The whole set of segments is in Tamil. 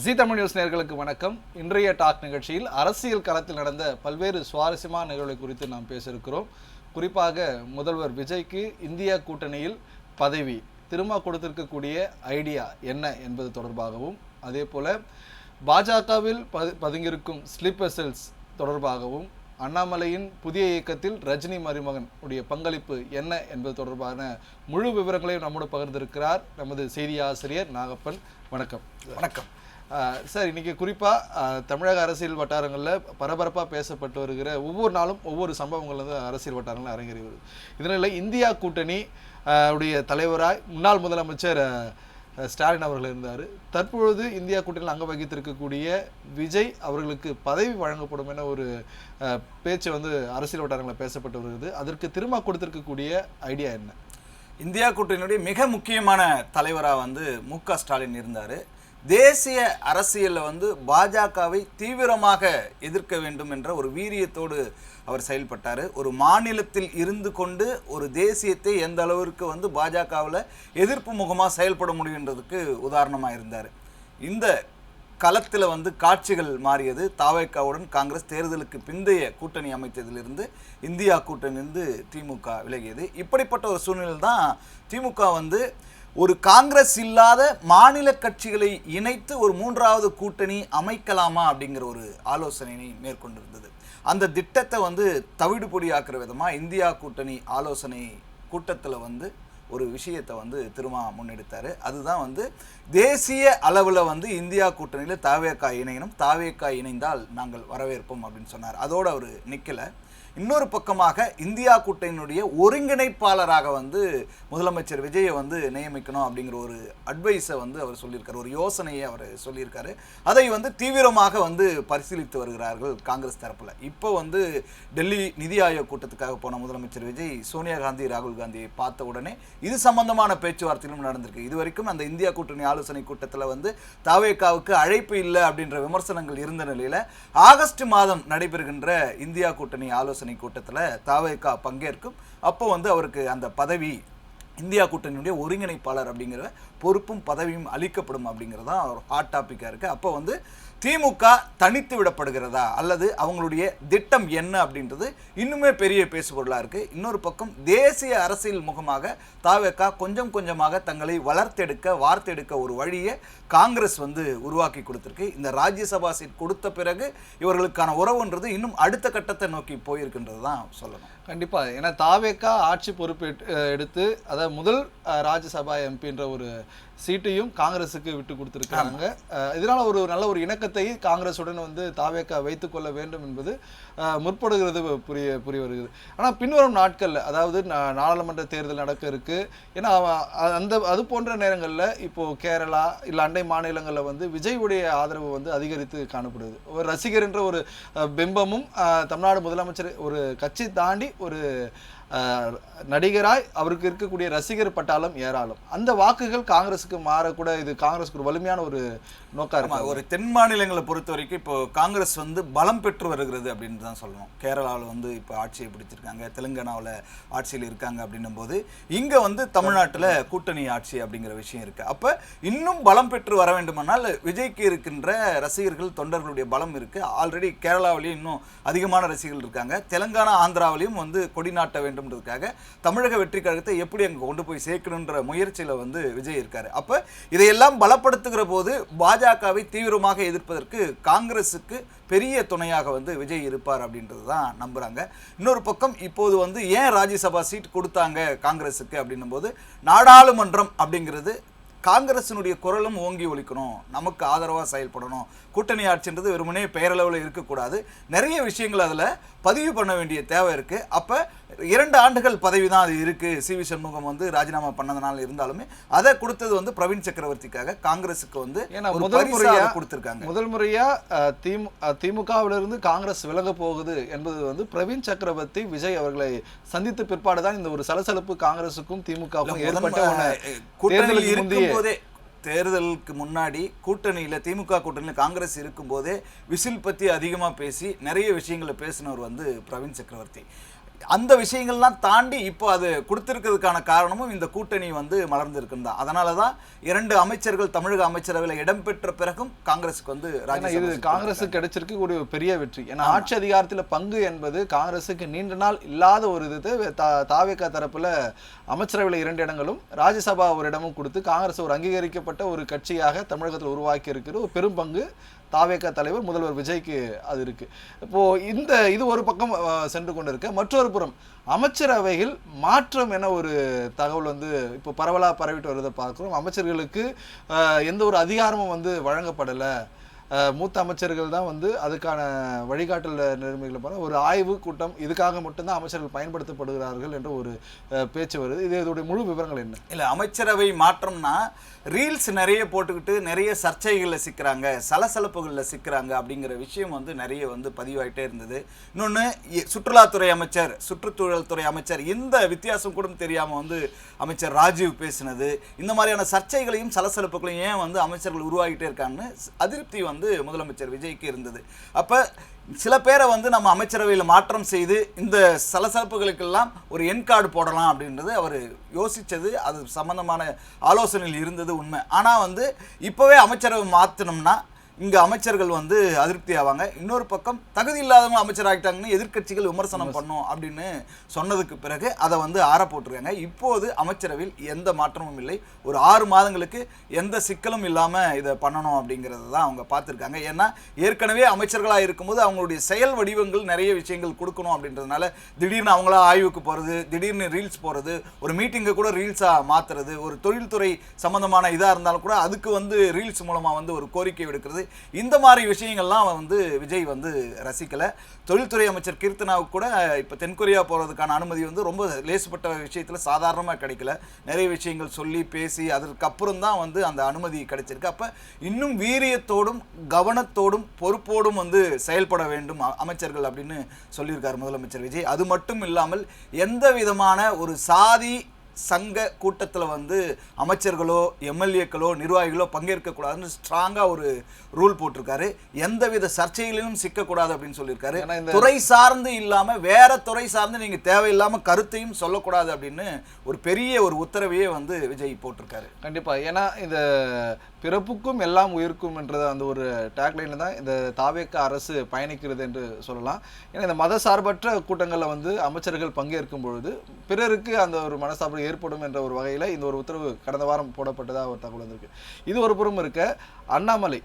ஜி தமிழ் நியூஸ் நேயர்களுக்கு வணக்கம். இன்றைய டாக் நிகழ்ச்சியில் அரசியல் களத்தில் நடந்த பல்வேறு சுவாரஸ்யமான நிகழ்வுகளை குறித்து நாம் பேச இருக்கிறோம். குறிப்பாக முதல்வர் விஜய்க்கு இந்தியா கூட்டணியில் பதவி திரும்ப கொடுத்திருக்கக்கூடிய ஐடியா என்ன என்பது தொடர்பாகவும், அதே போல பாஜகவில் பதுங்கியிருக்கும் ஸ்லீப்பர் செல்ஸ் தொடர்பாகவும், அண்ணாமலையின் புதிய இயக்கத்தில் ரஜினி மருமகன் உடைய பங்களிப்பு என்ன என்பது தொடர்பான முழு விவரங்களையும் நம்மோடு பகிர்ந்திருக்கிறார் நமது செய்தி ஆசிரியர் நாகப்பன். வணக்கம். வணக்கம் சார். இன்னைக்கு குறிப்பாக தமிழக அரசியல் வட்டாரங்களில் பரபரப்பாக பேசப்பட்டு வருகிற ஒவ்வொரு நாளும் ஒவ்வொரு சம்பவங்கள் வந்து அரசியல் வட்டாரங்களில் அரங்கேறி வருது. இதனால் இந்தியா கூட்டணி உடைய தலைவராய் முன்னாள் முதலமைச்சர் ஸ்டாலின் அவர்கள் இருந்தார். தற்பொழுது இந்தியா கூட்டணியில் அங்கம் வகித்திருக்கக்கூடிய விஜய் அவர்களுக்கு பதவி வழங்கப்படும் என ஒரு பேச்சு வந்து அரசியல் வட்டாரங்களில் பேசப்பட்டு வருகிறது. அதற்கு திரும்ப கொடுத்திருக்கக்கூடிய ஐடியா என்ன? இந்தியா கூட்டணியுடைய மிக முக்கியமான தலைவராக வந்து மு.க. ஸ்டாலின் இருந்தார். தேசிய அரசியலில் பாஜகவை தீவிரமாக எதிர்க்க வேண்டும் என்ற ஒரு வீரியத்தோடு அவர் செயல்பட்டார். ஒரு மாநிலத்தில் இருந்து கொண்டு ஒரு தேசியத்தை எந்த அளவிற்கு பாஜகவில் எதிர்ப்பு முகமாக செயல்பட முடியுன்றதுக்கு உதாரணமாக இருந்தார். இந்த களத்தில் காட்சிகள் மாறியது. தாவேகாவுடன் காங்கிரஸ் தேர்தலுக்கு பிந்தைய கூட்டணி அமைத்ததிலிருந்து இந்தியா கூட்டணியிலிருந்து திமுக விலகியது. இப்படிப்பட்ட ஒரு சூழ்நிலை தான் திமுக ஒரு காங்கிரஸ் இல்லாத மாநில கட்சிகளை இணைத்து ஒரு மூன்றாவது கூட்டணி அமைக்கலாமா அப்படிங்கிற ஒரு ஆலோசனையை மேற்கொண்டிருந்தது. அந்த திட்டத்தை தவிடுபொடி ஆக்குற விதமாக இந்தியா கூட்டணி ஆலோசனை கூட்டத்தில் ஒரு விஷயத்தை திரும்ப முன்னெடுத்தார். அதுதான் தேசிய அளவில் இந்தியா கூட்டணியில் தாவேகா இணையணும், தாவேகா இணைந்தால் நாங்கள் வரவேற்போம் அப்படின்னு சொன்னார். அதோடு அவர் நிற்கலை. இன்னொரு பக்கமாக இந்தியா கூட்டணியினுடைய ஒருங்கிணைப்பாளராக முதலமைச்சர் விஜயை நியமிக்கணும் அப்படிங்கிற ஒரு அட்வைஸை அவர் சொல்லியிருக்காரு, ஒரு யோசனையை அவர் சொல்லியிருக்காரு. அதை தீவிரமாக பரிசீலித்து வருகிறார்கள் காங்கிரஸ் தரப்பில். இப்போ டெல்லி நிதி ஆயோக் கூட்டத்துக்காக போன முதலமைச்சர் விஜய் சோனியா காந்தி, ராகுல் காந்தியை பார்த்த உடனே இது சம்பந்தமான பேச்சுவார்த்தைகளும் நடந்திருக்கு. இது வரைக்கும் அந்த இந்தியா கூட்டணி ஆலோசனை கூட்டத்தில் தாவேகாவுக்கு அழைப்பு இல்லை அப்படின்ற விமர்சனங்கள் இருந்த நிலையில் ஆகஸ்ட் மாதம் நடைபெறுகின்ற இந்தியா கூட்டணி ஆலோசனை கூட்டத்தில் தாவேகா பங்கேற்கும். அப்போ அவருக்கு அந்த பதவி இந்தியா கூட்டணியுடைய ஒருங்கிணைப்பாளர் அப்படிங்கிற பொறுப்பும் பதவியும் அளிக்கப்படும் அப்படிங்கிறதா ஒரு ஹாட் டாப்பிக்காக இருக்குது. அப்போ திமுக தனித்து விடப்படுகிறதா அல்லது அவங்களுடைய திட்டம் என்ன அப்படின்றது இன்னுமே பெரிய பேசுபொருளாக இருக்குது. இன்னொரு பக்கம் தேசிய அரசியல் முகமாக தாவேகா கொஞ்சம் கொஞ்சமாக தங்களை வார்த்தெடுக்க ஒரு வழியை காங்கிரஸ் உருவாக்கி கொடுத்துருக்கு. இந்த ராஜ்யசபா சீட் கொடுத்த பிறகு இவர்களுக்கான உறவுன்றது இன்னும் அடுத்த கட்டத்தை நோக்கி போயிருக்குன்றது தான் சொல்லணும். கண்டிப்பாக. ஏன்னா தாவேகா ஆட்சி பொறுப்பு எடுத்து அதாவது முதல் ராஜ்யசபா எம்பின்ற ஒரு சீட்டையும் காங்கிரஸுக்கு விட்டு கொடுத்துருக்காங்க. இதனால் ஒரு நல்ல ஒரு இணக்கத்தை காங்கிரஸுடன் தாவேகா வைத்துக் கொள்ள வேண்டும் என்பது முற்படுகிறது புரிய வருகிறது. ஆனால் பின்வரும் நாட்களில் அதாவது நாடாளுமன்ற தேர்தல் நடக்க இருக்கு. ஏன்னா அது போன்ற நேரங்களில் இப்போது கேரளா இல்லை அண்டை மாநிலங்களில் விஜயுடைய ஆதரவு அதிகரித்து காணப்படுது. ஒரு ரசிகர் என்ற ஒரு பிம்பமும் தமிழ்நாடு முதலமைச்சர் ஒரு கட்சி தாண்டி ஒரு நடிகராய் அவருக்கு இருக்கக்கூடிய ரசிகர் பட்டாளம் ஏராளம். அந்த வாக்குகள் காங்கிரஸுக்கு மாறக்கூட இது காங்கிரஸுக்கு ஒரு வலிமையான ஒரு நோக்கா இருக்கு. ஒரு தென் மாநிலங்களை பொறுத்த வரைக்கும் இப்போ காங்கிரஸ் பலம் பெற்று வருகிறது அப்படின்னு தான் சொல்லணும். கேரளாவில் இப்போ ஆட்சியை பிடிச்சிருக்காங்க, தெலுங்கானாவில் ஆட்சியில் இருக்காங்க அப்படின்னும் போது இங்கே தமிழ்நாட்டில் கூட்டணி ஆட்சி அப்படிங்கிற விஷயம் இருக்குது. அப்போ இன்னும் பலம் பெற்று வர வேண்டுமானால் விஜய்க்கு இருக்கின்ற ரசிகர்கள் தொண்டர்களுடைய பலம் இருக்குது. ஆல்ரெடி கேரளாவிலையும் இன்னும் அதிகமான ரசிகர்கள் இருக்காங்க. தெலுங்கானா ஆந்திராவிலையும் கொடி நாட்ட வேண்டும் தமிழக வெற்றி கழகத்தை எப்படி அங்கே கொண்டு போய் சேர்க்கணுன்ற முயற்சியில் விஜய் இருக்காரு. அப்ப இதையெல்லாம் பலப்படுத்துகிற போது பாஜகவை தீவிரமாக எதிர்ப்பதற்கு காங்கிரஸுக்கு பெரிய துணையாக விஜய் இருப்பார் அப்படின்றது தான் நம்புறாங்க. இன்னொரு பக்கம் இப்போது ஏன் ராஜ்யசபா சீட் கொடுத்தாங்க காங்கிரஸுக்கு அப்படின்னும் போது நாடாளுமன்றம் அப்படிங்கிறது காங்கிரஸினுடைய குரலும் ஓங்கி ஒலிக்கணும், நமக்கு ஆதரவாக செயல்படணும். கூட்டணி ஆட்சின்றது வெறுமனே பெயரளவில் இருக்கக்கூடாது. நிறைய விஷயங்கள் அதில் பதிவு பண்ண வேண்டிய தேவை இருக்குது. அப்போ 2 ஆண்டுகள் பதவி தான் அது இருக்குது. சி.வி. சண்முகம் ராஜினாமா பண்ணதுனால இருந்தாலுமே அதை கொடுத்தது பிரவீன் சக்கரவர்த்திக்காக காங்கிரஸுக்கு கொடுத்துருக்காங்க. முதல் முறையாக திமுகவிலிருந்து காங்கிரஸ் விலக போகுது என்பது பிரவீன் சக்கரவர்த்தி விஜய் அவர்களை சந்தித்த பிற்பாடு தான் இந்த ஒரு சலசலப்பு காங்கிரஸுக்கும் திமுகவுக்கும் ஏற்பட்ட. தேர்தலுக்கு முன்னாடி கூட்டணியில் திமுக கூட்டணியில் காங்கிரஸ் இருக்கும்போதே விசில் பற்றி அதிகமாக பேசி நிறைய விஷயங்களை பேசினவர் பிரவீன் சக்கரவர்த்தி. அந்த விஷயங்கள்லாம் தாண்டி இப்போ அது கொடுத்திருக்கிறதுக்கான காரணமும் இந்த கூட்டணி வந்து மலர்ந்திருக்குன்னு தான். அதனால தான் 2 அமைச்சர்கள் தமிழக அமைச்சரவையில் இடம்பெற்ற பிறகும் காங்கிரஸுக்கு வந்து இது காங்கிரஸுக்கு கிடைச்சிருக்கு ஒரு பெரிய வெற்றி. ஏன்னா ஆட்சி அதிகாரத்தில் பங்கு என்பது காங்கிரஸுக்கு நீண்ட நாள் இல்லாத ஒரு இது. தாவேகா தரப்புல அமைச்சரவையில் 2 இடங்களும் ராஜ்யசபா ஒரு இடமும் கொடுத்து காங்கிரஸ் ஒரு அங்கீகரிக்கப்பட்ட ஒரு கட்சியாக தமிழகத்தில் உருவாக்கி இருக்கிற ஒரு பெரும் பங்கு தாவேகா தலைவர் முதல்வர் விஜய்க்கு அது இருக்கு. இப்போ இது ஒரு பக்கம் சென்று கொண்டு இருக்க, மற்றொரு புறம் அமைச்சரவையில் மாற்றம் என ஒரு தகவல் வந்து இப்போ பரவலாக பரவிட்டு வருவதை பார்க்குறோம். அமைச்சர்களுக்கு எந்த ஒரு அதிகாரமும் வந்து வழங்கப்படலை. மூத்த அமைச்சர்கள் தான் வந்து அதுக்கான வழிகாட்டல் நெறிமுறைகளை போல ஒரு ஆய்வு கூட்டம் இதுக்காக மட்டும்தான் அமைச்சர்கள் பயன்படுத்தப்படுகிறார்கள் என்ற ஒரு பேச்சு வருது. இதோடைய முழு விவரங்கள் என்ன? இல்லை, அமைச்சரவை மாற்றம்னா ரீல்ஸ் நிறைய போட்டுக்கிட்டு நிறைய சர்ச்சைகளில் சிக்கிறாங்க, சலசலப்புகளில் சிக்கிறாங்க அப்படிங்கிற விஷயம் வந்து நிறைய வந்து பதிவாயிட்டே இருந்தது. இன்னொன்று, சுற்றுலாத்துறை அமைச்சர், சுற்றுச்சூழல் துறை அமைச்சர், இந்த வித்தியாசம் கூட தெரியாமல் வந்து அமைச்சர் ராஜீவ் பேசினது, இந்த மாதிரியான சர்ச்சைகளையும் சலசலப்புகளையும் ஏன் வந்து அமைச்சர்கள் உருவாகிட்டே இருக்காங்கன்னு அதிருப்தி வந்து முதலமைச்சர் விஜய்க்கு இருந்தது. அப்போ சில பேரை வந்து நம்ம அமைச்சரவையில் மாற்றம் செய்து இந்த சலசலப்புகளுக்கெல்லாம் ஒரு எண் கார்டு போடலாம் அப்படின்றது அவர் யோசித்தது, அது சம்பந்தமான ஆலோசனையில் இருந்தது உண்மை. ஆனால் வந்து இப்போவே அமைச்சரவை மாற்றினோம்னா இங்கே அமைச்சர்கள் வந்து அதிருப்தி ஆவாங்க. இன்னொரு பக்கம் தகுதி இல்லாதவங்க அமைச்சர் ஆகிட்டாங்கன்னு எதிர்க்கட்சிகள் விமர்சனம் பண்ணும் அப்படின்னு சொன்னதுக்கு பிறகு அதை வந்து ஆற போட்டிருக்காங்க. இப்போது அமைச்சரவையில் எந்த மாற்றமும் இல்லை. ஒரு 6 மாதங்களுக்கு எந்த சிக்கலும் இல்லாமல் இதை பண்ணணும் அப்படிங்கிறது தான் அவங்க பார்த்துருக்காங்க. ஏன்னா ஏற்கனவே அமைச்சர்களாக இருக்கும்போது அவங்களுடைய செயல் வடிவங்கள் நிறைய விஷயங்கள் கொடுக்கணும் அப்படின்றதுனால திடீர்னு அவங்களா ஆய்வுக்கு போகிறது, திடீர்னு ரீல்ஸ் போகிறது, ஒரு மீட்டிங்கை கூட ரீல்ஸாக மாற்றுறது, ஒரு தொழில்துறை சம்மந்தமான இதாக இருந்தாலும் கூட அதுக்கு வந்து ரீல்ஸ் மூலமாக வந்து ஒரு கோரிக்கை விடுக்கிறது, இந்த மாதிரி விஷயங்கள்லாம் வந்து விஜய் வந்து ரசிக்கல. தொழில்துறை அமைச்சர் கீர்த்தனாவுக்கு கூட இப்போ தென்கொரியா போகிறதுக்கான அனுமதி வந்து ரொம்ப லேசுப்பட்ட விஷயத்தில் சாதாரணமாக கிடைக்கல. நிறைய விஷயங்கள் சொல்லி பேசி அதற்கப்புறம் தான் வந்து அந்த அனுமதி கிடைச்சிருக்கு. அப்போ இன்னும் வீரியத்தோடும் கவனத்தோடும் பொறுப்போடும் வந்து செயல்பட வேண்டும் அமைச்சர்கள் அப்படின்னு சொல்லியிருக்கார் முதலமைச்சர் விஜய். அது மட்டும் இல்லாமல் எந்த விதமான ஒரு சாதி சங்க கூட்டத்தில் வந்து அமைச்சர்களோ எம்எல்ஏக்களோ நிர்வாகிகளோ பங்கேற்கக்கூடாதுன்னு ஸ்ட்ராங்காக ஒரு ரூல் போட்டிருக்காரு. எந்தவித சர்ச்சைகளிலும் சிக்கக்கூடாது அப்படின்னு சொல்லியிருக்காரு. துறை சார்ந்து இல்லாமல் வேற துறை சார்ந்து நீங்கள் தேவையில்லாமல் கருத்தையும் சொல்லக்கூடாது அப்படின்னு ஒரு பெரிய ஒரு உத்தரவையே வந்து விஜய் போட்டிருக்காரு. கண்டிப்பாக. ஏன்னா இந்த பிறப்புக்கும் எல்லாம் உயிர்க்கும் என்றது அந்த ஒரு டேக்லைனில் தான் இந்த தாவேகா அரசு பயணிக்கிறது என்று சொல்லலாம். ஏன்னா இந்த மத சார்பற்ற கூட்டங்களில் வந்து அமைச்சர்கள் பங்கேற்கும் பொழுது பிறருக்கு அந்த ஒரு மனசார்பு ஏற்படும் என்ற ஒரு வகையில் இந்த ஒரு உத்தரவு கடந்த வாரம் போடப்பட்டதாக ஒரு தகவல் வந்திருக்கு. இது ஒரு புறம் இருக்க, அண்ணாமலை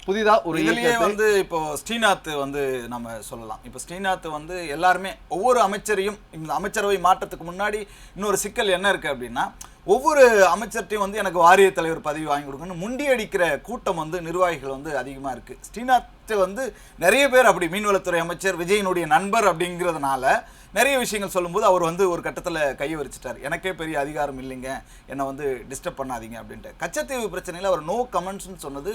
புதிதா ஒரு இதுலயே வந்து இப்போ ஸ்ரீநாத் வந்து நம்ம சொல்லலாம். இப்போ ஸ்ரீநாத் வந்து எல்லாருமே ஒவ்வொரு அமைச்சரையும் இந்த அமைச்சரவை மாற்றத்துக்கு முன்னாடி இன்னொரு சிக்கல் என்ன இருக்கு அப்படின்னா, ஒவ்வொரு அமைச்சர்ட்டையும் வந்து எனக்கு வாரிய தலைவர் பதவி வாங்கி கொடுக்கணும்னு முண்டியடிக்கிற கூட்டம் வந்து நிர்வாகிகள் வந்து அதிகமாக இருக்குது. ஸ்ரீநாத் வந்து நிறைய பேர் அப்படி மீன்வளத்துறை அமைச்சர் விஜயனுடைய நண்பர் அப்படிங்கிறதுனால நிறைய விஷயங்கள் சொல்லும்போது அவர் வந்து ஒரு கட்டத்தில் கையை வரிச்சிட்டார். எனக்கே பெரிய அதிகாரம் இல்லைங்க, என்னை வந்து டிஸ்டர்ப் பண்ணாதீங்க அப்படின்ட்டு. கச்சத்தீவு பிரச்சனையில் அவர் நோ கமெண்ட்ஸ்ன்னு சொன்னது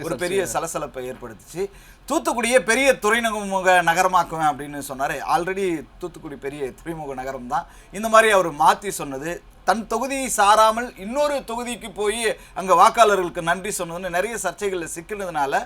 ஒரு பெரிய சலசலப்பை ஏற்படுத்துச்சு. தூத்துக்குடியை பெரிய துறைமுக நகரமாக்குவேன் அப்படின்னு சொன்னார். ஆல்ரெடி தூத்துக்குடி பெரிய துறைமுக நகரம் தான். இந்த மாதிரி அவர் மாற்றி சொன்னது, தன் தொகுதியை சாராமல் இன்னொரு தொகுதிக்கு போய் அங்கே வாக்காளர்களுக்கு நன்றி சொன்னதுன்னு நிறைய சர்ச்சைகளில் சிக்கினதுனால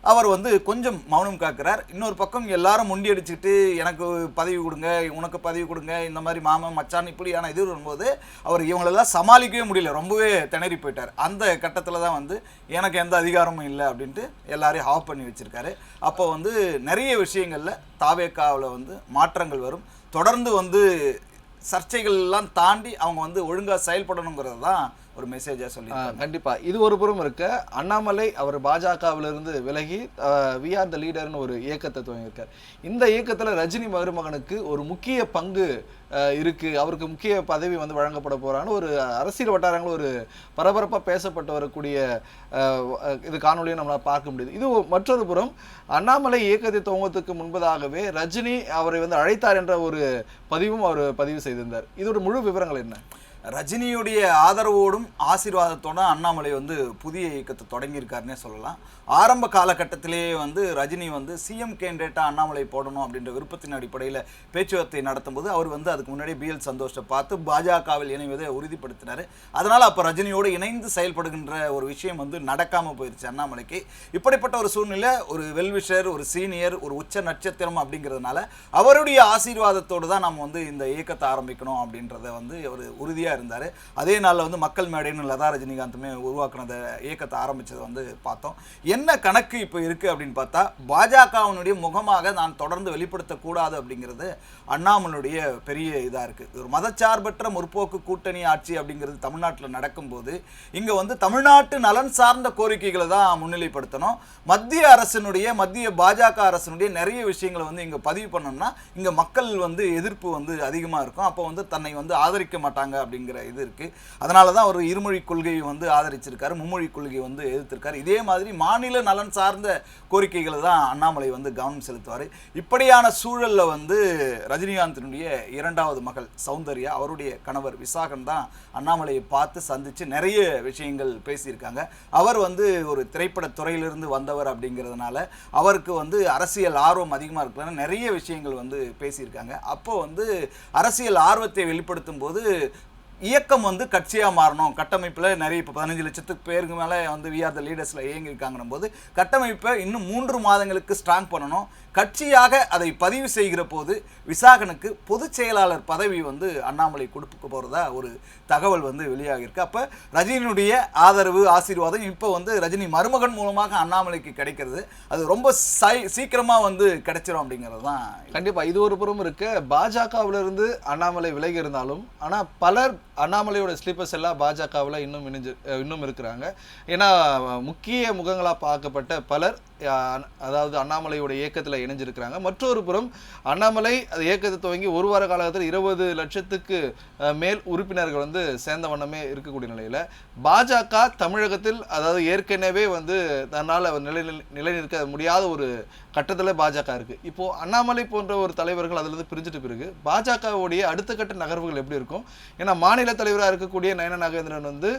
அவர் வந்து கொஞ்சம் மௌனம் காக்கிறார். இன்னொரு பக்கம் எல்லாரும் முண்டி அடிச்சுக்கிட்டு எனக்கு பதவி கொடுங்க, உனக்கு பதவி கொடுங்க, இந்த மாதிரி மாமன் மச்சான் இப்படியான இது வரும்போது அவர் இவங்களெல்லாம் சமாளிக்கவே முடியல, ரொம்பவே திணறி போயிட்டார். அந்த கட்டத்தில் தான் வந்து எனக்கு எந்த அதிகாரமும் இல்லை அப்படின்ட்டு எல்லாரையும் ஆஃப் பண்ணி வச்சுருக்காரு. அப்போ வந்து நிறைய விஷயங்களில் தாவேக்காவில் வந்து மாற்றங்கள் வரும். தொடர்ந்து வந்து சர்ச்சைகள் எல்லாம் தாண்டி அவங்க வந்து ஒழுங்காக செயல்படணுங்கிறது தான் ஒரு மெசேஜாக சொல்லி. கண்டிப்பாக. இது ஒரு புறம் இருக்க, அண்ணாமலை அவர் பாஜகவிலிருந்து விலகி வி ஆர் த லீடர்னு ஒரு இயக்கத்தை துவங்கியிருக்கார். இந்த இயக்கத்தில் ரஜினி மருமகனுக்கு ஒரு முக்கிய பங்கு இருக்கு, அவருக்கு முக்கிய பதவி வந்து வழங்கப்பட போறான்னு ஒரு அரசியல் வட்டாரங்கள் ஒரு பரபரப்பாக பேசப்பட்டு வரக்கூடிய இது காணொலியை நம்மளால் பார்க்க முடியுது. இது மற்றொரு புறம், அண்ணாமலை இயக்கத்தை துவங்கத்துக்கு முன்பதாகவே ரஜினி அவரை வந்து அழைத்தார் என்ற ஒரு பதிவும் அவர் பதிவு செய்திருந்தார். இதோட முழு விவரங்கள் என்ன? ரஜினியுடைய ஆதரவோடும் ஆசீர்வாதத்தோடும் அண்ணாமலை வந்து புதிய இயக்கத்தை தொடங்கியிருக்காருன்னே சொல்லலாம். ஆரம்ப காலகட்டத்திலேயே வந்து ரஜினி வந்து சிஎம் கேண்டிடேட்டாக அண்ணாமலை போடணும் அப்படின்ற விருப்பத்தின் அடிப்படையில் பேச்சுவார்த்தை நடத்தும்போது அவர் வந்து அதுக்கு முன்னாடி பிஎல் சந்தோஷை பார்த்து பாஜகவில் இணைவதை உறுதிப்படுத்தினார். அதனால் அப்போ ரஜினியோடு இணைந்து செயல்படுகின்ற ஒரு விஷயம் வந்து நடக்காமல் போயிடுச்சு அண்ணாமலைக்கு. இப்படிப்பட்ட ஒரு சூழ்நிலை, ஒரு வெல்விஷர், ஒரு சீனியர், ஒரு உச்ச நட்சத்திரம் அப்படிங்கிறதுனால அவருடைய ஆசீர்வாதத்தோடு தான் நம்ம வந்து இந்த இயக்கத்தை ஆரம்பிக்கணும் அப்படின்றத வந்து அவர் உறுதியாக இருந்தார். அதே நாளில் வந்து மக்கள் மேடைன்னு லதா ரஜினிகாந்துமே உருவாக்குனத இயக்கத்தை ஆரம்பித்ததை வந்து பார்த்தோம். என்ன கணக்கு இப்போ இருக்குது அப்படின்னு பார்த்தா, பாஜகவினுடைய முகமாக நான் தொடர்ந்து வெளிப்படுத்தக்கூடாது அப்படிங்கிறது அண்ணாமலையுடைய பெரிய இதாக இருக்குது. ஒரு மதச்சார்பற்ற முற்போக்கு கூட்டணி ஆட்சி அப்படிங்கிறது தமிழ்நாட்டில் நடக்கும்போது இங்கே வந்து தமிழ்நாட்டு நலன் சார்ந்த கோரிக்கைகளை தான் முன்னிலைப்படுத்தணும். மத்திய பாஜக அரசினுடைய நிறைய விஷயங்களை வந்து இங்கே பதிவு பண்ணோம்னா இங்கே மக்கள் வந்து எதிர்ப்பு வந்து அதிகமாக இருக்கும். அப்போ வந்து தன்னை வந்து ஆதரிக்க மாட்டாங்க அப்படிங்கிற இது இருக்குது. அதனால தான் ஒரு இருமொழி கொள்கையை வந்து ஆதரிச்சிருக்காரு, மும்மொழி கொள்கையை வந்து எதிர்த்திருக்காரு. இதே மாதிரி மாநில நலன் சார்ந்த கோரிக்கைகளை தான் அண்ணாமலை வந்து கவனம் செலுத்துவார். இப்படியான சூழலில் வந்து ரஜினிகாந்தினுடைய இரண்டாவது மகள் சௌந்தர்யா, அவருடைய கணவர் விசாகன் தான் அண்ணாமலையை பார்த்து சந்தித்து நிறைய விஷயங்கள் பேசியிருக்காங்க. அவர் வந்து ஒரு திரைப்பட துறையிலிருந்து வந்தவர் அப்படிங்கிறதுனால அவருக்கு வந்து அரசியல் ஆர்வம் அதிகமாக இருக்கிறதுனால நிறைய விஷயங்கள் வந்து பேசியிருக்காங்க. அப்போ வந்து அரசியல் ஆர்வத்தை வெளிப்படுத்தும் போது இயக்கம் வந்து கட்சியாக மாறணும், கட்டமைப்பில் நிறைய இப்போ 15 லட்சத்துக்கு பேருக்கு மேலே வந்து வி ஆர் த லீடர்ஸில் இயங்கியிருக்காங்கன்னும் போது கட்டமைப்பை இன்னும் 3 மாதங்களுக்கு ஸ்ட்ராங் பண்ணணும். கட்சியாக அதை பதிவு செய்கிற போது விசாகனுக்கு பொதுச் செயலாளர் பதவி வந்து அண்ணாமலை கொடுக்க போகிறதா ஒரு தகவல் வந்து வெளியாகிருக்கு. அப்போ ரஜினியுடைய ஆதரவு ஆசீர்வாதம் இப்போ வந்து ரஜினி மருமகன் மூலமாக அண்ணாமலைக்கு கிடைக்கிறது. அது ரொம்ப சீக்கிரமாக வந்து கிடைச்சிரும் அப்படிங்கிறது தான். கண்டிப்பாக இது ஒரு புறம் இருக்கு. பாஜகவிலிருந்து அண்ணாமலை விலகி இருந்தாலும் ஆனால் பலர் அண்ணாமலையோட ஸ்லீப்பர்ஸ் எல்லாம் பாஜகவில் இன்னும் இருக்கிறாங்க. ஏன்னா முக்கிய முகங்களாக பார்க்கப்பட்ட பலர் அதாவது அண்ணாமலையோட இயக்கத்தில் இணைஞ்சிருக்கிறாங்க. மற்றொரு புறம் அண்ணாமலை அது இயக்கத்தை துவங்கி ஒரு வார காலகட்டத்தில் 20 லட்சத்துக்கு மேல் உறுப்பினர்கள் வந்து சேர்ந்த வண்ணமே இருக்கக்கூடிய நிலையில் பாஜக தமிழகத்தில் அதாவது ஏற்கனவே வந்து தன்னால் நிலைநிற்க முடியாத ஒரு கட்டத்தில் பாஜக இருக்குது. இப்போது அண்ணாமலை போன்ற ஒரு தலைவர்கள் அதிலிருந்து பிரிஞ்சுட்டு பிறகு பாஜகவுடைய அடுத்த கட்ட நகர்வுகள் எப்படி இருக்கும்? ஏன்னா மாநில தலைவராக இருக்கக்கூடிய நயனா நாகேந்திரன் வந்து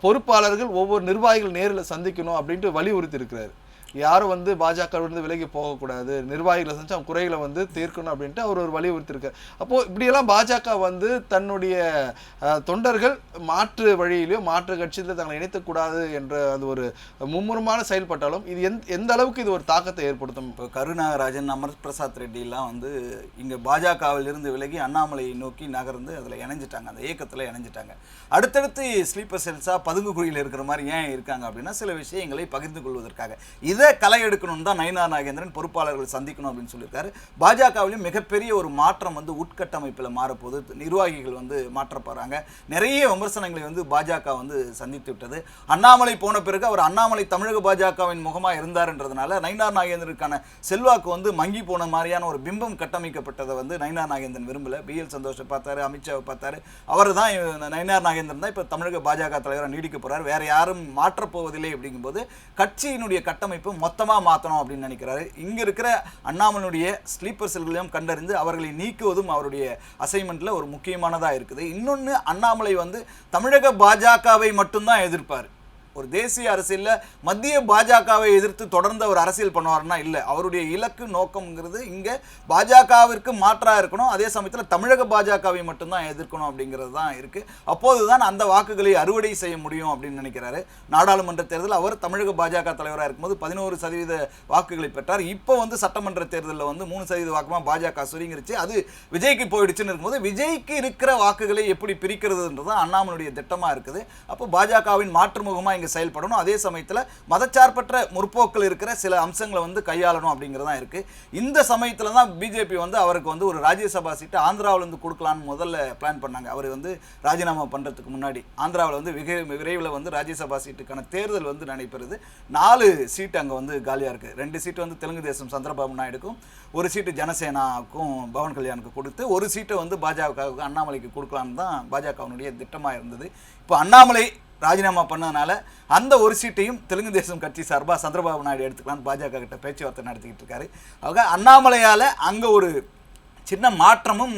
பொறுப்பாளர்கள் ஒவ்வொரு நிர்வாகிகள் நேரில் சந்திக்கணும் அப்படின்ட்டு வலியுறுத்தி இருக்கிறார். யாரும் வந்து பாஜகவிலிருந்து விலகி போகக்கூடாது, நிர்வாகிகளை செஞ்சு அவங்க குறைகளை வந்து தீர்க்கணும் அப்படின்ட்டு அவர் ஒரு வலியுறுத்தியிருக்கார். அப்போது இப்படியெல்லாம் பாஜக வந்து தன்னுடைய தொண்டர்கள் மாற்று வழியிலையோ மாற்று கட்சியில் தங்களை இணைத்தக்கூடாது என்ற அது ஒரு மும்முரமான செயல்பட்டாலும் இது எந்த அளவுக்கு இது ஒரு தாக்கத்தை ஏற்படுத்தும்? இப்போ கருநாகராஜன், அமர் பிரசாத் ரெட்டிலாம் வந்து இங்கே பாஜகவிலிருந்து விலகி அண்ணாமலையை நோக்கி நகர்ந்து அதில் இணைஞ்சிட்டாங்க, அந்த இயக்கத்தில் இணைஞ்சிட்டாங்க. அடுத்தடுத்து ஸ்லீப்பர் செல்ஸாக பதுங்கு குழியில் இருக்கிற மாதிரி ஏன் இருக்காங்க அப்படின்னா சில விஷயங்களை பகிர்ந்து கொள்வதற்காக. இதை களை எடுக்கணும் தான் நயனா நாகேந்திரன் பொறுப்பாளர்கள் சந்திக்கணும் அப்படின்னு சொல்லியிருக்காரு. பாஜகவிலும் மிகப்பெரிய ஒரு மாற்றம் வந்து உட்கட்டமைப்பில் மாறப்போது, நிர்வாகிகள் வந்து மாற்றப்படுறாங்க. நிறைய விமர்சனங்களை வந்து பாஜக வந்து சந்தித்து விட்டது. அண்ணாமலை போன பிறகு அவர் அண்ணாமலை தமிழக பாஜகவின் முகமாக இருந்தார்ன்றதுனால நயனா நாகேந்திரனுக்கான செல்வாக்கு வந்து மங்கி போன மாதிரியான ஒரு பிம்பம் கட்டமைக்கப்பட்டதை வந்து நயனா நாகேந்திரன் விரும்பல. பிஎல் சந்தோஷை பார்த்தாரு, அமித்ஷாவை பார்த்தாரு. அவர் தான் நயனா நாகேந்திரன் தான் இப்போ தமிழக பாஜக தலைவராக நீடிக்க போறார், வேற யாரும் மாற்றப்போவதில்லை. அப்படிங்கும்போது கட்சியினுடைய கட்டமைப்பு மொத்தமாக மாற்றணும் அப்படின்னு நினைக்கிறாரு. இங்கே இருக்கிற அண்ணாமலையுடைய ஸ்லீப்பர் செல்களையும் கண்டறிந்து அவர்களை நீக்குவதும் அவருடைய அசைன்மெண்ட்டில் ஒரு முக்கியமானதாக இருக்குது. இன்னொன்று, அண்ணாமலை வந்து தமிழக பாஜகவை மட்டும்தான் எதிர்ப்பார். ஒரு தேசிய அரசியலில் மத்திய பாஜகவை எதிர்த்து தொடர்ந்து அவர் அரசியல் பண்ணுவார்னா இல்லை. அவருடைய இலக்கு நோக்கம்ங்கிறது இங்கே பாஜகவிற்கு மாற்றாக இருக்கணும், அதே சமயத்தில் தமிழக பாஜகவை மட்டும்தான் எதிர்க்கணும் அப்படிங்கிறது தான் இருக்குது. அப்போது தான் அந்த வாக்குகளை அறுவடை செய்ய முடியும் அப்படின்னு நினைக்கிறாரு. நாடாளுமன்ற தேர்தல் அவர் தமிழக பாஜக தலைவராக இருக்கும்போது 11% வாக்குகளை பெற்றார். இப்போ வந்து சட்டமன்ற தேர்தலில் வந்து 3% வாக்குமா பாஜக சுருங்கிருச்சு. அது விஜய்க்கு போயிடுச்சுன்னு இருக்கும்போது விஜய்க்கு இருக்கிற வாக்குகளை எப்படி பிரிக்கிறதுன்றது அண்ணாமலையுடைய திட்டமாக இருக்குது. அப்போ பாஜகவின் மாற்றுமுகமாக செயல்படணும், அதே சமயத்தில் மதச்சார்பற்ற முற்போக்கில் இருக்கிற சில அம்சங்களை வந்து கையாளணும் அப்படிங்கிறது தான் இருக்கு. இந்த சமயத்தில் தான் பிஜேபி வந்து அவருக்கு வந்து ஒரு ராஜ்யசபா சீட்டு ஆந்திராவில் இருந்து கொடுக்கலான்னு முதல்ல பிளான் பண்ணாங்க. அவர் வந்து ராஜினாமா பண்ணுறதுக்கு முன்னாடி ஆந்திராவில் வந்து விரைவில் வந்து ராஜ்யசபா சீட்டுக்கான தேர்தல் வந்து நடைபெறுது. 4 சீட்டு அங்கே வந்து காலியாக இருக்குது. 2 சீட்டு வந்து தெலுங்கு தேசம் சந்திரபாபு நாயுடுக்கும், 1 சீட்டு ஜனசேனாவுக்கும் பவன் கல்யாணுக்கு கொடுத்து, 1 சீட்டை வந்து பாஜகவுக்கு அண்ணாமலைக்கு கொடுக்கலான்னு தான் பாஜகவினுடைய திட்டமாக இருந்தது. இப்போ அண்ணாமலை ராஜினாமா பண்ணதுனால அந்த 1 சீட்டையும் தெலுங்கு தேசம் கட்சி சார்பாக சந்திரபாபு நாயுடு எடுத்துக்கலான்னு பாஜக கிட்ட பேச்சுவார்த்தை நடத்திக்கிட்டு இருக்காரு. அவங்க அண்ணாமலையால் அங்கே ஒரு சின்ன மாற்றமும்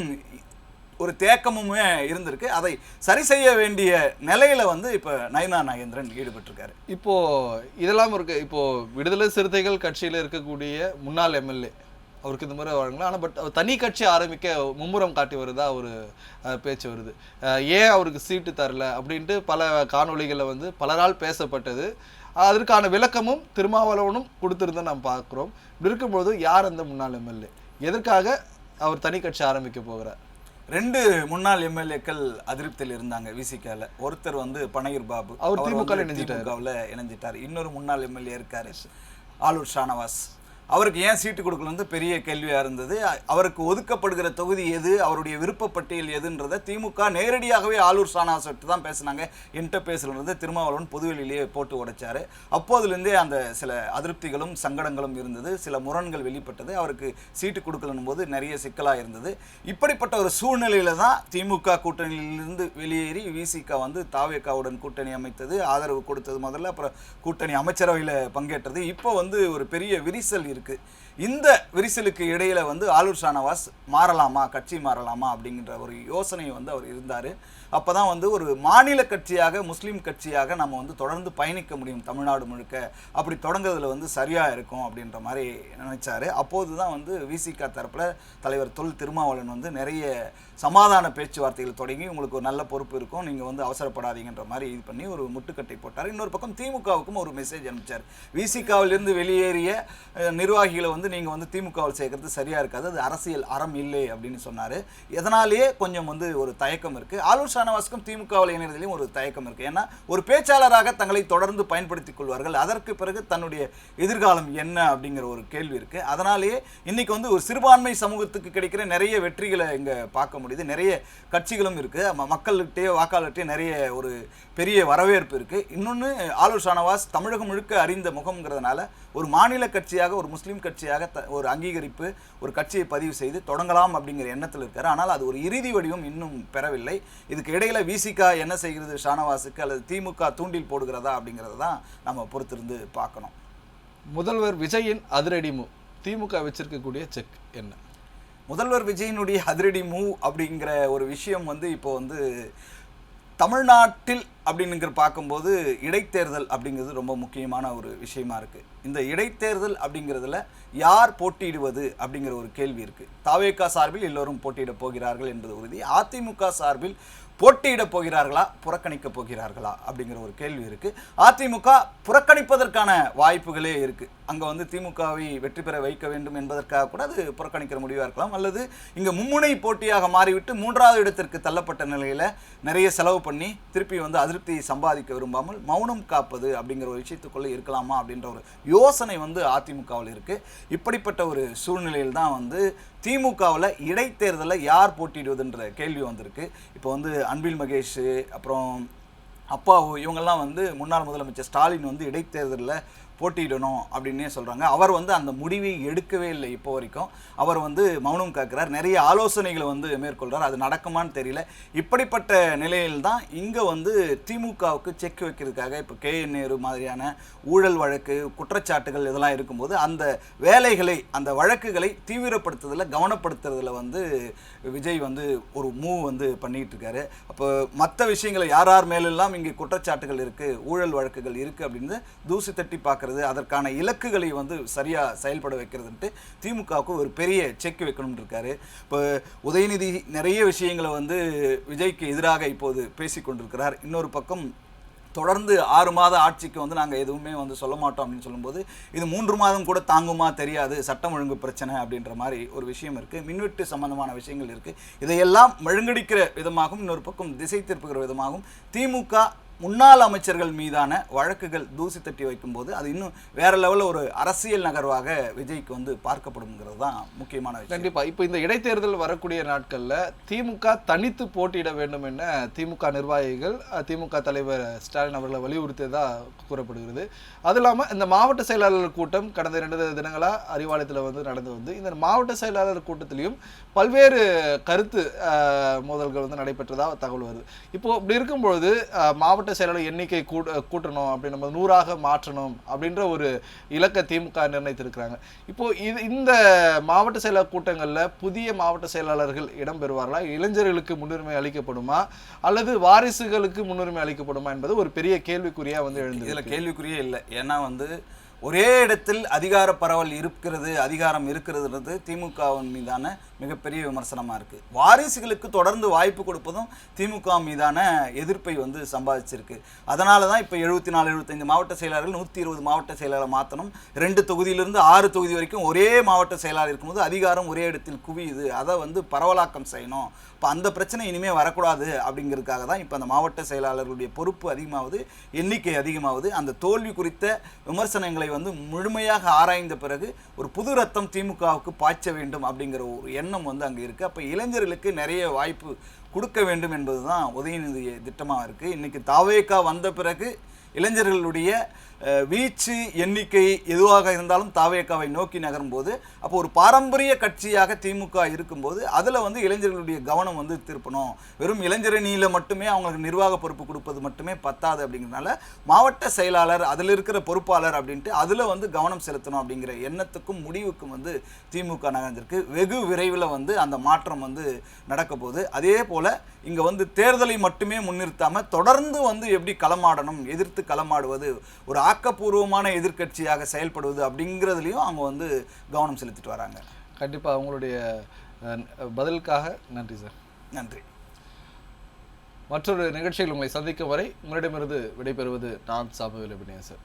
ஒரு தேக்கமுமே இருந்திருக்கு. அதை சரி செய்ய வேண்டிய நிலையில வந்து இப்போ நயினா நாகேந்திரன் ஈடுபட்டிருக்காரு. இப்போ இதெல்லாம் இருக்கு. இப்போ விடுதலை சிறுத்தைகள் கட்சியில் இருக்கக்கூடிய முன்னாள் எம்எல்ஏ அவருக்கு இந்த மாதிரி வழங்கலாம். ஆனால் பட் தனி கட்சி ஆரம்பிக்க மும்முரம் காட்டி வருதா ஒரு பேச்சு வருது. ஏன் அவருக்கு சீட்டு தரல அப்படின்ட்டு பல காணொளிகளில் வந்து பலரால் பேசப்பட்டது. அதற்கான விளக்கமும் திருமாவளவனும் கொடுத்துருந்தா நாம் பார்க்குறோம். இப்படி இருக்கும்போது யார் அந்த முன்னாள் எம்எல்ஏ, எதற்காக அவர் தனி கட்சி ஆரம்பிக்க போகிறார்? 2 முன்னாள் எம்எல்ஏக்கள் அதிருப்தியில் இருந்தாங்க விசிகால. ஒருத்தர் வந்து பனையூர் பாபு, அவர் திமுகவில் இணைஞ்சிட்டார். இன்னொரு முன்னாள் எம்எல்ஏ இருக்காரு ஆலூர் ஷானவாஸ். அவருக்கு ஏன் சீட்டு கொடுக்கலன்னு பெரிய கேள்வியாக இருந்தது. அவருக்கு ஒதுக்கப்படுகிற தொகுதி எது, அவருடைய விருப்பப்பட்டியல் எதுன்றதை திமுக நேரடியாகவே ஆலூர் ஷானவாஸ் தான் பேசினாங்க. என்கிட்ட பேசுகிறது திருமாவளவன் பொதுவெளியிலேயே போட்டு உடைச்சாரு. அப்போதுலேருந்தே அந்த சில அதிருப்திகளும் சங்கடங்களும் இருந்தது, சில முரண்கள் வெளிப்பட்டது. அவருக்கு சீட்டு கொடுக்கலன்னும் போது நிறைய சிக்கலாக இருந்தது. இப்படிப்பட்ட ஒரு சூழ்நிலையில தான் திமுக கூட்டணியிலிருந்து வெளியேறி விசிக வந்து தாவேகாவுடன் கூட்டணி அமைத்தது, ஆதரவு கொடுத்தது முதல்ல, அப்புறம் கூட்டணி அமைச்சரவையில் பங்கேற்றது. இப்போ வந்து ஒரு பெரிய விரிசல் இருக்கு. இந்த விரிசலுக்கு இடையில வந்து ஆலூர் ஷானவாஸ் மாறலாமா, கட்சி மாறலாமா அப்படிங்கிற ஒரு யோசனை வந்து அவர் இருந்தார். அப்போதான் வந்து ஒரு மாநில கட்சியாக, முஸ்லீம் கட்சியாக நம்ம வந்து தொடர்ந்து பயணிக்க முடியும் தமிழ்நாடு முழுக்க, அப்படி தொடங்குறதுல வந்து சரியாக இருக்கும் அப்படின்ற மாதிரி நினைச்சாரு. அப்போது தான் வந்து விசிக தரப்பில் தலைவர் தொல் திருமாவளவன் வந்து நிறைய சமாதான பேச்சுவார்த்தைகள் தொடங்கி உங்களுக்கு ஒரு நல்ல பொறுப்பு இருக்கும், நீங்கள் வந்து அவசரப்படாதீங்கன்ற மாதிரி இது பண்ணி ஒரு முட்டுக்கட்டை போட்டார். இன்னொரு பக்கம் திமுகவுக்கும் ஒரு மெசேஜ் அனுப்பிச்சார். விசிகாவிலிருந்து வெளியேறிய நிர்வாகிகளை வந்து நீங்கள் வந்து திமுகவில் சேர்க்கறது சரியாக இருக்காது, அது அரசியல் அறம் இல்லை அப்படின்னு சொன்னார். இதனாலேயே கொஞ்சம் வந்து ஒரு தயக்கம் இருக்குது. ஆலூர் ஷானவாஸுக்கும் திமுகவில் இணையதிலையும் ஒரு தயக்கம் இருக்குது. ஏன்னா ஒரு பேச்சாளராக தங்களை தொடர்ந்து பயன்படுத்திக் கொள்வார்கள், அதற்கு பிறகு தன்னுடைய எதிர்காலம் என்ன அப்படிங்கிற ஒரு கேள்வி இருக்குது. அதனாலேயே இன்னைக்கு வந்து ஒரு சிறுபான்மை சமூகத்துக்கு கிடைக்கிற நிறைய வெற்றிகளை இங்கே பார்க்க முடியுது. நிறைய கட்சிகளும் இருக்குது, மக்கள்கிட்டே வாக்காளர்கிட்டே நிறைய ஒரு பெரிய வரவேற்பு இருக்குது. இன்னொன்று ஆலூர் ஷானவாஸ் தமிழகம் முழுக்க அறிந்த முகம்ங்கிறதுனால ஒரு மாநில கட்சியாக, ஒரு முஸ்லீம் கட்சியாக ஒரு அங்கீகரிப்பு, ஒரு கட்சியை பதிவு செய்து தொடங்கலாம் அப்படிங்கிற எண்ணத்தில் இருக்காரு. ஆனால் அது ஒரு இறுதி வடிவம் இன்னும் பெறவில்லை. இதுக்கு இடையில விசிக என்ன செய்கிறது ஷானவாஸுக்கு, அல்லது திமுக தூண்டில் போடுகிறதா அப்படிங்கிறத தான் நம்ம பொறுத்திருந்து பார்க்கணும். முதல்வர் விஜயின் அதிரடி மூவ், திமுக வச்சிருக்கக்கூடிய செக் என்ன? முதல்வர் விஜயினுடைய அதிரடி மூவ் அப்படிங்கிற ஒரு விஷயம் வந்து இப்போ வந்து தமிழ்நாட்டில் அப்படிங்கிற பார்க்கும்போது இடைத்தேர்தல் அப்படிங்கிறது ரொம்ப முக்கியமான ஒரு விஷயமா இருக்குது. இந்த இடைத்தேர்தல் அப்படிங்கிறதுல யார் போட்டியிடுவது அப்படிங்கிற ஒரு கேள்வி இருக்குது. தாவேகா சார்பில் எல்லோரும் போட்டியிட போகிறார்கள் என்பது உறுதி. அதிமுக சார்பில் போட்டியிட போகிறார்களா, புறக்கணிக்க போகிறார்களா அப்படிங்கிற ஒரு கேள்வி இருக்குது. அதிமுக புறக்கணிப்பதற்கான வாய்ப்புகளே இருக்குது. அங்கே வந்து திமுகவை வெற்றி பெற வைக்க வேண்டும் என்பதற்காக கூட அது புறக்கணிக்கிற முடிவாக இருக்கலாம். அல்லது இங்கே மும்முனை போட்டியாக மாறிவிட்டு 3வது இடத்திற்கு தள்ளப்பட்ட நிலையில் நிறைய செலவு பண்ணி திருப்பி வந்து அதிருப்தியை சம்பாதிக்க விரும்பாமல் மௌனம் காப்பது அப்படிங்கிற ஒரு விஷயத்துக்குள்ளே இருக்கலாமா அப்படின்ற ஒரு யோசனை வந்து அதிமுகவில் இருக்குது. இப்படிப்பட்ட ஒரு சூழ்நிலையில் தான் வந்து திமுகவில் இடைத்தேர்தலில் யார் போட்டியிடுவதுன்ற கேள்வி வந்திருக்கு. இப்போ வந்து அன்பில் மகேஷ், அப்புறம் அப்பாவு, இவங்கெல்லாம் வந்து முன்னாள் முதலமைச்சர் ஸ்டாலின் வந்து இடைத்தேர்தலில் போட்டியிடணும் அப்படின்னே சொல்கிறாங்க. அவர் வந்து அந்த முடிவை எடுக்கவே இல்லை இப்போ வரைக்கும். அவர் வந்து மௌனம் காக்கிறார், நிறைய ஆலோசனைகளை வந்து மேற்கொள்கிறார். அது நடக்குமான்னு தெரியல. இப்படிப்பட்ட நிலையில் தான் இங்கே வந்து திமுகவுக்கு செக் வைக்கிறதுக்காக இப்போ KN நேரு மாதிரியான ஊழல் வழக்கு, குற்றச்சாட்டுகள் இதெல்லாம் இருக்கும்போது அந்த வேலைகளை, அந்த வழக்குகளை தீவிரப்படுத்துறதில், கவனப்படுத்துறதுல வந்து விஜய் வந்து ஒரு மூவ் வந்து பண்ணிகிட்டு இருக்காரு. அப்போ மற்ற விஷயங்களை யார் யார் மேலெல்லாம் இங்கே குற்றச்சாட்டுகள் இருக்குது, ஊழல் வழக்குகள் இருக்குது அப்படின்னு தூசி தட்டி பார்க்குறது, அதற்கான இலக்குகளை வந்து சரியாக செயல்பட வைக்கிறதுன்ட்டு திமுகவுக்கு ஒரு பெரிய செக் வைக்கணும்னு இருக்காரு. இப்போ உதயநிதி நிறைய விஷயங்களை வந்து விஜய்க்கு எதிராக இப்போது பேசி கொண்டிருக்கிறார். இன்னொரு பக்கம் தொடர்ந்து 6 மாத ஆட்சிக்கு வந்து நாங்கள் எதுவுமே வந்து சொல்ல மாட்டோம் அப்படின்னு சொல்லும்போது இது 3 மாதம் கூட தாங்குமா தெரியாது, சட்டம் ஒழுங்கு பிரச்சனை அப்படின்ற மாதிரி ஒரு விஷயம் இருக்குது. மின்வெட்டு சம்பந்தமான விஷயங்கள் இருக்குது. இதையெல்லாம் மழுங்கடிக்கிற விதமாகவும், இன்னொரு பக்கம் திசை திருப்புகிற விதமாகவும் திமுக முன்னாள் அமைச்சர்கள் மீதான வழக்குகள் தூசி தட்டி வைக்கும்போது அது இன்னும் வேற லெவலில் ஒரு அரசியல் நகர்வாக விஜய்க்கு வந்து பார்க்கப்படுங்கிறது தான் முக்கியமான விஷயம். கண்டிப்பாக இப்போ இந்த இடைத்தேர்தல் வரக்கூடிய நாட்களில் திமுக தனித்து போட்டியிட வேண்டும் என திமுக நிர்வாகிகள் திமுக தலைவர் ஸ்டாலின் அவர்களை வலியுறுத்தியதாக கூறப்படுகிறது. அது இல்லாமல் இந்த மாவட்ட செயலாளர் கூட்டம் கடந்த 2 தினங்களாக அறிவாலயத்தில் வந்து நடந்து வந்து இந்த மாவட்ட செயலாளர் கூட்டத்திலையும் பல்வேறு கருத்து மோதல்கள் வந்து நடைபெற்றதாக தகவல் வருது. இப்போ இப்படி இருக்கும்பொழுது மாவட்ட மாவட்ட செயலாளர் எண்ணிக்கை கூட்டணும் அப்படி நம்ம 100ஆக மாற்றணும் அப்படின்ற ஒரு இலக்கை திமுக நிர்ணயித்திருக்கிறாங்க. இப்போ இந்த மாவட்ட செயலாளர் கூட்டங்கள்ல புதிய மாவட்ட செயலாளர்கள் இடம்பெறுவார்களா, இளைஞர்களுக்கு முன்னுரிமை அளிக்கப்படுமா அல்லது வாரிசுகளுக்கு முன்னுரிமை அளிக்கப்படுமா என்பது ஒரு பெரிய கேள்விக்குறியா வந்து எழுந்து. இதுல கேள்விக்குறியே இல்லை. ஏன்னா வந்து ஒரே இடத்தில் அதிகார பரவல் இருக்கிறது, அதிகாரம் இருக்கிறதுன்றது திமுகவின் மீதான மிகப்பெரிய விமர்சனமா இருக்கு. வாரிசுகளுக்கு தொடர்ந்து வாய்ப்பு கொடுப்பதும் திமுக மீதான எதிர்ப்பை வந்து சம்பாதிச்சிருக்கு. அதனால தான் இப்போ 74-75 மாவட்ட செயலாளர்கள் 120 மாவட்ட செயலாளர் மாற்றணும். 2 தொகுதியிலிருந்து 6 தொகுதி வரைக்கும் ஒரே மாவட்ட செயலாளர் இருக்கும்போது அதிகாரம் ஒரே இடத்தில் குவியுது. அதை வந்து பரவலாக்கம் செய்யணும். இப்போ அந்த பிரச்சனை இனிமேல் வரக்கூடாது அப்படிங்கிறதுக்காக தான் இப்போ அந்த மாவட்ட செயலாளர்களுடைய பொறுப்பு அதிகமாகுது, எண்ணிக்கை அதிகமாகுது. அந்த தோல்வி குறித்த விமர்சனங்களை வந்து முழுமையாக ஆராய்ந்த பிறகு ஒரு புது ரத்தம் திமுகவுக்கு பாய்ச்ச வேண்டும் அப்படிங்கிற ஒரு எண்ணம் வந்து அங்கே இருக்குது. அப்போ இளைஞர்களுக்கு நிறைய வாய்ப்பு கொடுக்க வேண்டும் என்பது தான் உதயநிதி திட்டமாக இருக்குது. இன்றைக்கி தாவேகா வந்த பிறகு இளைஞர்களுடைய வீச்சு எண்ணிக்கை எதுவாக இருந்தாலும் தாவேகாவை நோக்கி நகரும் போது அப்போ ஒரு பாரம்பரிய கட்சியாக திமுக இருக்கும்போது அதில் வந்து இளைஞர்களுடைய கவனம் வந்து திருப்பணும். வெறும் இளைஞரணியில் மட்டுமே அவங்களுக்கு நிர்வாக பொறுப்பு கொடுப்பது மட்டுமே பத்தாது அப்படிங்கிறதுனால மாவட்ட செயலாளர் அதில் இருக்கிற பொறுப்பாளர் அப்படின்ட்டு அதில் வந்து கவனம் செலுத்தணும் அப்படிங்கிற எண்ணத்துக்கும் முடிவுக்கும் வந்து திமுக நகர்ந்திருக்கு. வெகு விரைவில் வந்து அந்த மாற்றம் வந்து நடக்க போகுது. அதே போல் இங்கே வந்து தேர்தலை மட்டுமே முன்னிறுத்தாமல் தொடர்ந்து வந்து எப்படி களமாடணும், எதிர்த்து களமாடுவது, ஒரு ஆக்கப்பூர்வமான எதிர்க்கட்சியாக செயல்படுவது அப்படிங்கிறதுலையும் அவங்க வந்து கவனம் செலுத்திட்டு வராங்க. கண்டிப்பாக அவங்களுடைய பதிலுக்காக நன்றி சார். நன்றி. மற்றொரு நிகழ்ச்சியில் உங்களை சந்திக்கும் வரை உங்களிடமிருந்து விடைபெறுவது நான் சாமுவேல் அபிநயா சார்.